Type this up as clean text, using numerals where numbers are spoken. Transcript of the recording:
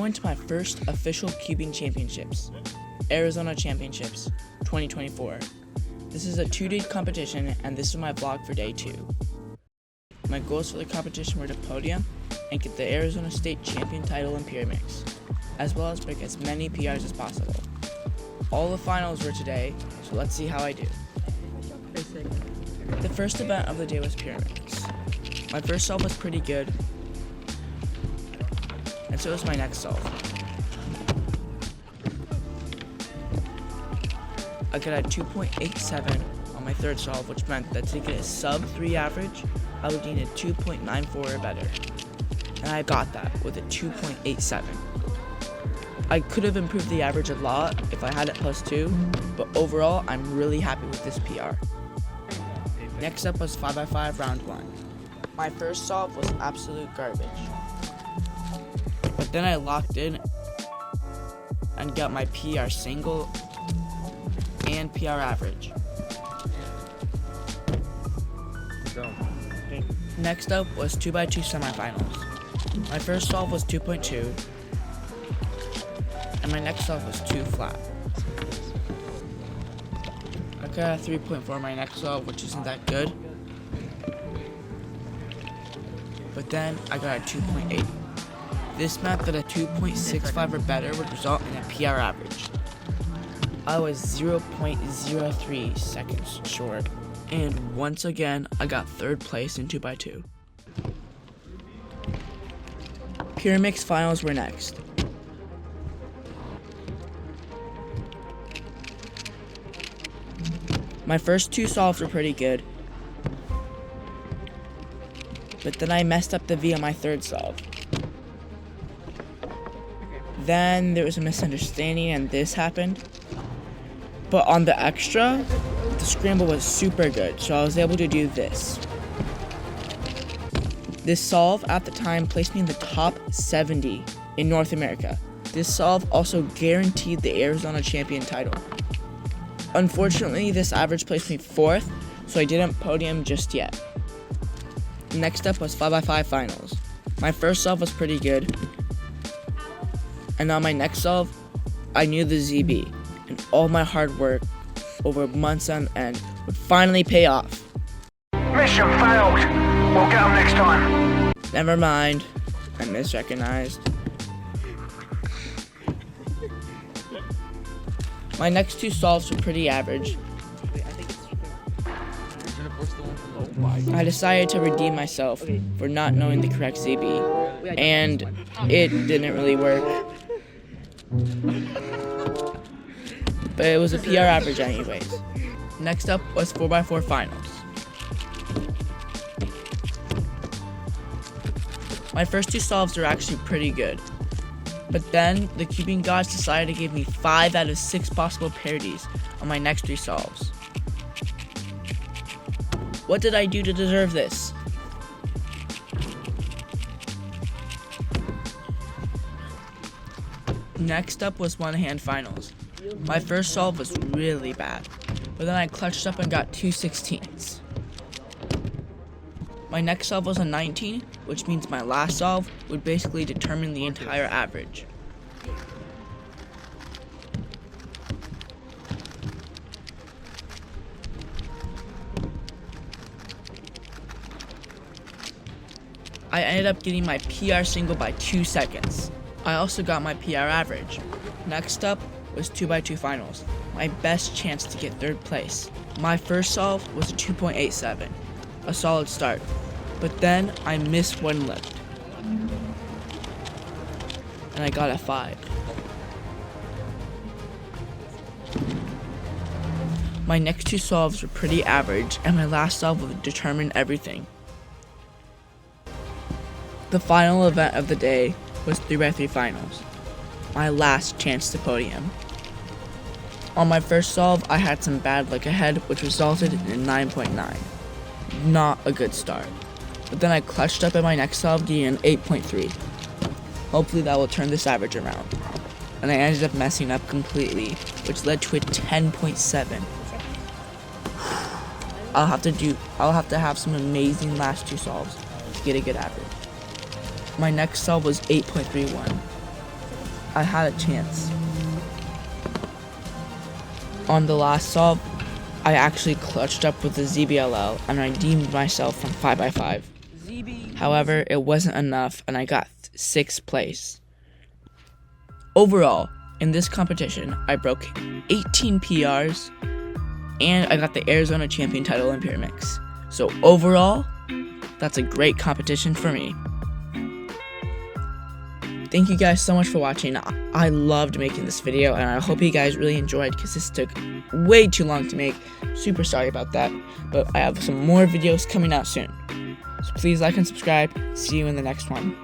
went to my first official cubing championships, Arizona Championships 2024. This is a 2-day competition, and this is my vlog for day 2. My goals for the competition were to podium and get the Arizona State Champion title in Pyramix, as well as break as many PRs as possible. All the finals were today, so let's see how I do. The first event of the day was Pyramix. My first solve was pretty good, and so was my next solve. I got a 2.87 on my third solve, which meant that to get a sub 3 average, I would need a 2.94 or better. And I got that with a 2.87. I could have improved the average a lot if I had it +2, but overall, I'm really happy with this PR. Next up was 5x5 round 1. My first solve was absolute garbage. But then I locked in and got my PR single and PR average. Next up was 2x2 semifinals. My first solve was 2.2, and my next solve was 2 flat. I got a 3.4 on my next solve, which isn't that good. But then I got a 2.8. This meant that a 2.65 or better would result in a PR average. I was 0.03 seconds short, and once again, I got 3rd place in 2x2. Pyramix finals were next. My first 2 solves were pretty good, but then I messed up the V on my 3rd solve. Then there was a misunderstanding and this happened. But on the extra, the scramble was super good, so I was able to do this. This solve at the time placed me in the top 70 in North America. This solve also guaranteed the Arizona Champion title. Unfortunately, this average placed me 4th, so I didn't podium just yet. Next up was 5x5 finals. My first solve was pretty good, and on my next solve, I knew the ZB, and all my hard work over months on end would finally pay off. Mission failed. We'll get them next time. Never mind, I misrecognized. My next 2 solves were pretty average. I decided to redeem myself for not knowing the correct ZB, and it didn't really work. But it was a PR average anyways. Next up was 4x4 finals. My first 2 solves were actually pretty good, but then the cubing gods decided to give me 5 out of 6 possible parodies on my next 3 solves. What did I do to deserve this? Next up was one-hand finals. My first solve was really bad, but then I clutched up and got 2 16s. My next solve was a 19, which means my last solve would basically determine the entire average. I ended up getting my PR single by 2 seconds. I also got my PR average. Next up was 2x2 finals, my best chance to get 3rd place. My first solve was a 2.87, a solid start, but then I missed one lift, and I got a 5. My next 2 solves were pretty average, and my last solve would determine everything. The final event of the day was 3x3 finals, my last chance to podium. On my first solve, I had some bad luck ahead, which resulted in a 9.9. Not a good start. But then I clutched up in my next solve, getting an 8.3. Hopefully that will turn this average around. And I ended up messing up completely, which led to a 10.7. I'll have to have some amazing last 2 solves to get a good average. My next solve was 8.31. I had a chance. On the last solve, I actually clutched up with the ZBLL and redeemed myself from 5x5. However, it wasn't enough and I got 6th place. Overall, in this competition, I broke 18 PRs and I got the Arizona Champion title in Pyramix. So overall, that's a great competition for me. Thank you guys so much for watching. I loved making this video and I hope you guys really enjoyed because this took way too long to make. Super sorry about that, but I have some more videos coming out soon. So please like and subscribe. See you in the next one.